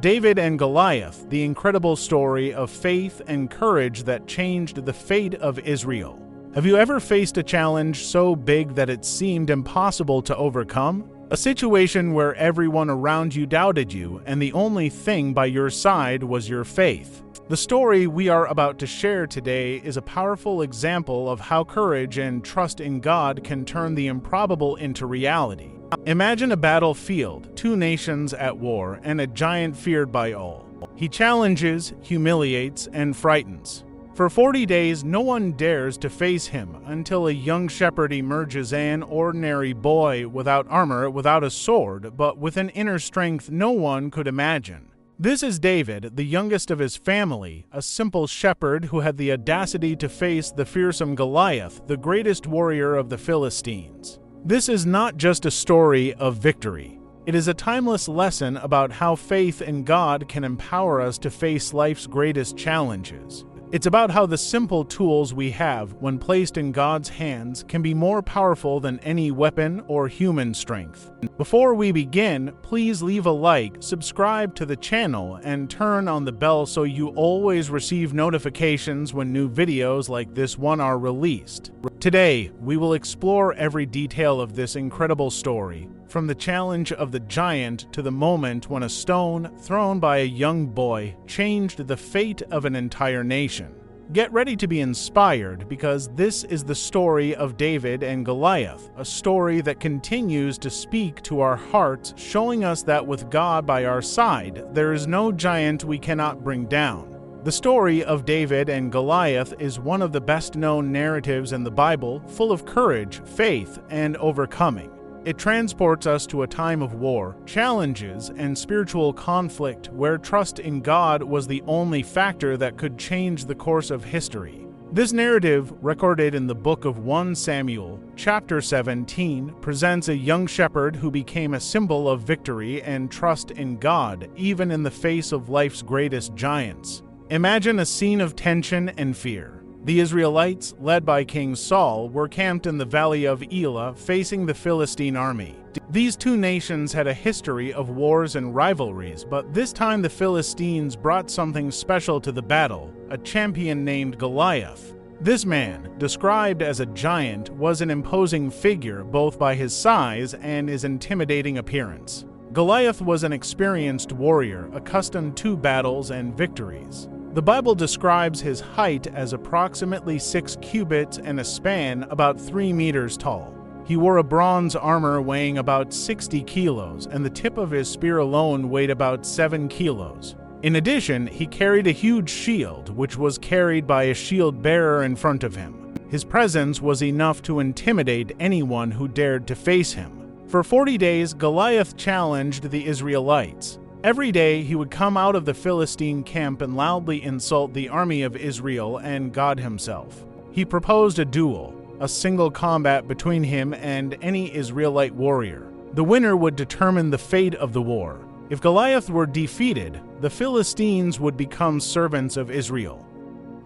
David and Goliath, the incredible story of faith and courage that changed the fate of Israel. Have you ever faced a challenge so big that it seemed impossible to overcome? A situation where everyone around you doubted you, and the only thing by your side was your faith. The story we are about to share today is a powerful example of how courage and trust in God can turn the improbable into reality. Imagine a battlefield, two nations at war, and a giant feared by all. He challenges, humiliates, and frightens. For 40 days, no one dares to face him until a young shepherd emerges, an ordinary boy without armor, without a sword, but with an inner strength no one could imagine. This is David, the youngest of his family, a simple shepherd who had the audacity to face the fearsome Goliath, the greatest warrior of the Philistines. This is not just a story of victory. It is a timeless lesson about how faith in God can empower us to face life's greatest challenges. It's about how the simple tools we have, when placed in God's hands, can be more powerful than any weapon or human strength. Before we begin, please leave a like, subscribe to the channel, and turn on the bell so you always receive notifications when new videos like this one are released. Today, we will explore every detail of this incredible story, from the challenge of the giant to the moment when a stone thrown by a young boy changed the fate of an entire nation. Get ready to be inspired, because this is the story of David and Goliath, a story that continues to speak to our hearts, showing us that with God by our side, there is no giant we cannot bring down. The story of David and Goliath is one of the best-known narratives in the Bible, full of courage, faith, and overcoming. It transports us to a time of war, challenges, and spiritual conflict where trust in God was the only factor that could change the course of history. This narrative, recorded in the book of 1 Samuel, chapter 17, presents a young shepherd who became a symbol of victory and trust in God, even in the face of life's greatest giants. Imagine a scene of tension and fear. The Israelites, led by King Saul, were camped in the valley of Elah, facing the Philistine army. These two nations had a history of wars and rivalries, but this time the Philistines brought something special to the battle, a champion named Goliath. This man, described as a giant, was an imposing figure both by his size and his intimidating appearance. Goliath was an experienced warrior, accustomed to battles and victories. The Bible describes his height as approximately 6 cubits and a span about 3 meters tall. He wore a bronze armor weighing about 60 kilos, and the tip of his spear alone weighed about 7 kilos. In addition, he carried a huge shield, which was carried by a shield bearer in front of him. His presence was enough to intimidate anyone who dared to face him. For 40 days, Goliath challenged the Israelites. Every day he would come out of the Philistine camp and loudly insult the army of Israel and God himself. He proposed a duel, a single combat between him and any Israelite warrior. The winner would determine the fate of the war. If Goliath were defeated, the Philistines would become servants of Israel.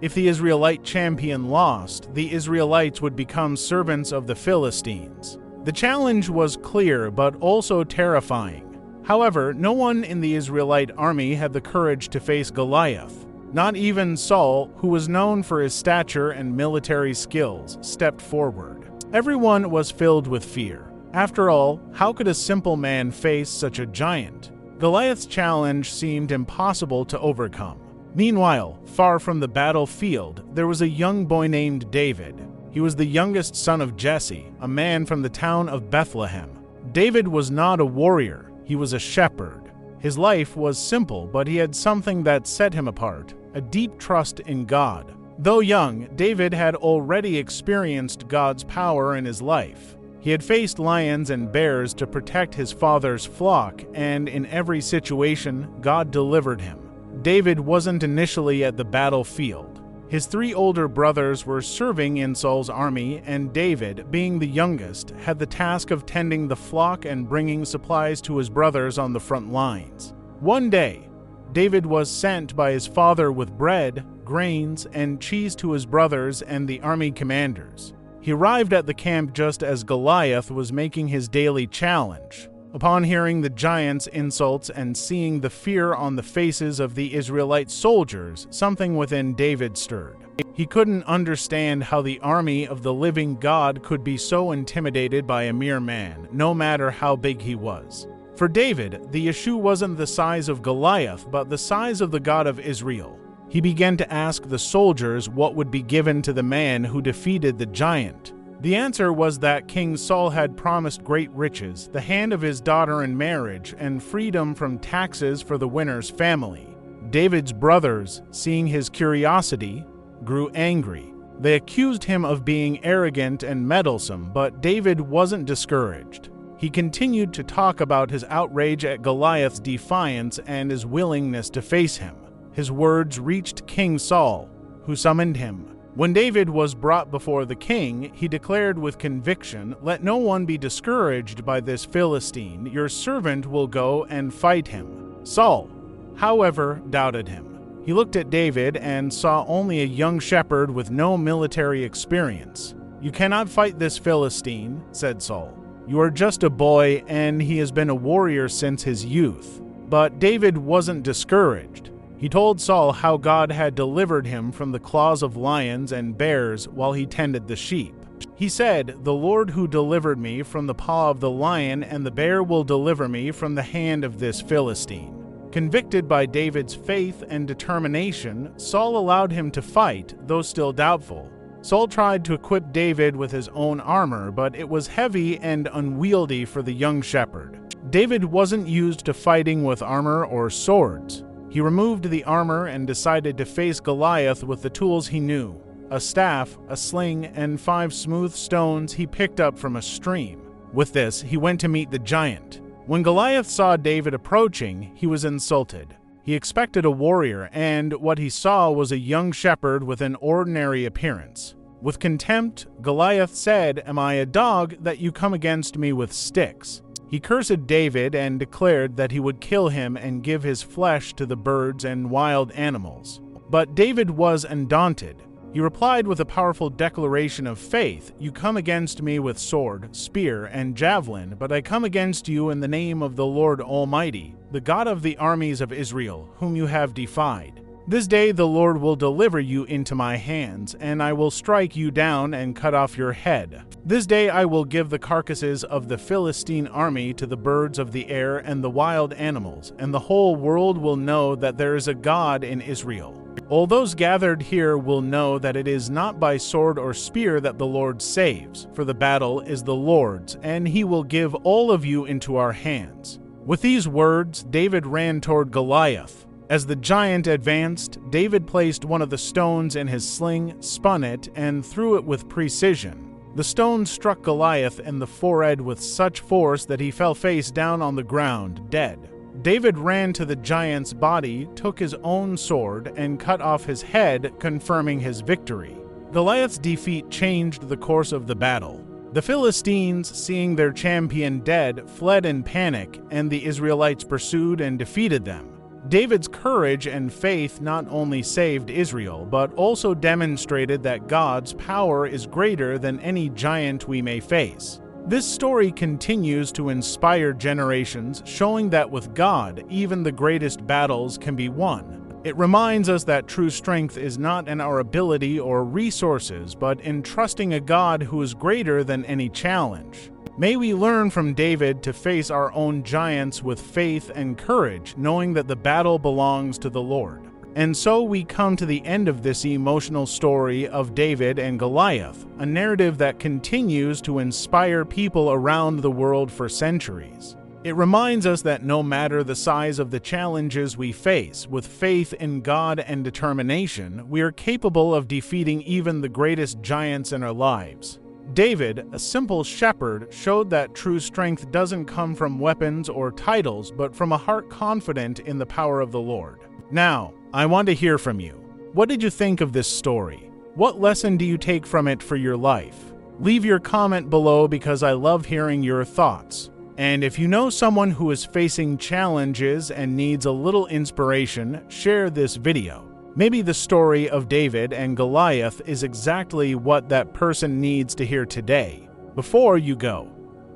If the Israelite champion lost, the Israelites would become servants of the Philistines. The challenge was clear but also terrifying. However, no one in the Israelite army had the courage to face Goliath. Not even Saul, who was known for his stature and military skills, stepped forward. Everyone was filled with fear. After all, how could a simple man face such a giant? Goliath's challenge seemed impossible to overcome. Meanwhile, far from the battlefield, there was a young boy named David. He was the youngest son of Jesse, a man from the town of Bethlehem. David was not a warrior. He was a shepherd. His life was simple, but he had something that set him apart, a deep trust in God. Though young, David had already experienced God's power in his life. He had faced lions and bears to protect his father's flock, and in every situation, God delivered him. David wasn't initially at the battlefield. His 3 older brothers were serving in Saul's army, and David, being the youngest, had the task of tending the flock and bringing supplies to his brothers on the front lines. One day, David was sent by his father with bread, grains, and cheese to his brothers and the army commanders. He arrived at the camp just as Goliath was making his daily challenge. Upon hearing the giant's insults and seeing the fear on the faces of the Israelite soldiers, something within David stirred. He couldn't understand how the army of the living God could be so intimidated by a mere man, no matter how big he was. For David, the issue wasn't the size of Goliath, but the size of the God of Israel. He began to ask the soldiers what would be given to the man who defeated the giant. The answer was that King Saul had promised great riches, the hand of his daughter in marriage, and freedom from taxes for the winner's family. David's brothers, seeing his curiosity, grew angry. They accused him of being arrogant and meddlesome, but David wasn't discouraged. He continued to talk about his outrage at Goliath's defiance and his willingness to face him. His words reached King Saul, who summoned him. When David was brought before the king, he declared with conviction, "Let no one be discouraged by this Philistine. Your servant will go and fight him." Saul, however, doubted him. He looked at David and saw only a young shepherd with no military experience. "You cannot fight this Philistine," said Saul. "You are just a boy, and he has been a warrior since his youth." But David wasn't discouraged. He told Saul how God had delivered him from the claws of lions and bears while he tended the sheep. He said, "The Lord who delivered me from the paw of the lion and the bear will deliver me from the hand of this Philistine." Convicted by David's faith and determination, Saul allowed him to fight, though still doubtful. Saul tried to equip David with his own armor, but it was heavy and unwieldy for the young shepherd. David wasn't used to fighting with armor or swords. He removed the armor and decided to face Goliath with the tools he knew: a staff, a sling, and 5 smooth stones he picked up from a stream. With this, he went to meet the giant. When Goliath saw David approaching, he was insulted. He expected a warrior, and what he saw was a young shepherd with an ordinary appearance. With contempt, Goliath said, "Am I a dog that you come against me with sticks?" He cursed David and declared that he would kill him and give his flesh to the birds and wild animals. But David was undaunted. He replied with a powerful declaration of faith, "You come against me with sword, spear, and javelin, but I come against you in the name of the Lord Almighty, the God of the armies of Israel, whom you have defied. This day the Lord will deliver you into my hands, and I will strike you down and cut off your head. This day I will give the carcasses of the Philistine army to the birds of the air and the wild animals, and the whole world will know that there is a God in Israel. All those gathered here will know that it is not by sword or spear that the Lord saves, for the battle is the Lord's, and he will give all of you into our hands." With these words, David ran toward Goliath. As the giant advanced, David placed one of the stones in his sling, spun it, and threw it with precision. The stone struck Goliath in the forehead with such force that he fell face down on the ground, dead. David ran to the giant's body, took his own sword, and cut off his head, confirming his victory. Goliath's defeat changed the course of the battle. The Philistines, seeing their champion dead, fled in panic, and the Israelites pursued and defeated them. David's courage and faith not only saved Israel, but also demonstrated that God's power is greater than any giant we may face. This story continues to inspire generations, showing that with God, even the greatest battles can be won. It reminds us that true strength is not in our ability or resources, but in trusting a God who is greater than any challenge. May we learn from David to face our own giants with faith and courage, knowing that the battle belongs to the Lord. And so we come to the end of this emotional story of David and Goliath, a narrative that continues to inspire people around the world for centuries. It reminds us that no matter the size of the challenges we face, with faith in God and determination, we are capable of defeating even the greatest giants in our lives. David, a simple shepherd, showed that true strength doesn't come from weapons or titles, but from a heart confident in the power of the Lord. Now, I want to hear from you. What did you think of this story? What lesson do you take from it for your life? Leave your comment below because I love hearing your thoughts. And if you know someone who is facing challenges and needs a little inspiration, share this video. Maybe the story of David and Goliath is exactly what that person needs to hear today. Before you go,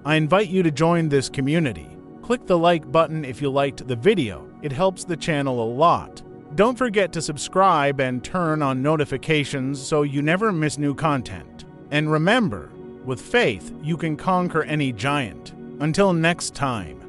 I invite you to join this community. Click the like button if you liked the video. It helps the channel a lot. Don't forget to subscribe and turn on notifications so you never miss new content. And remember, with faith, you can conquer any giant. Until next time.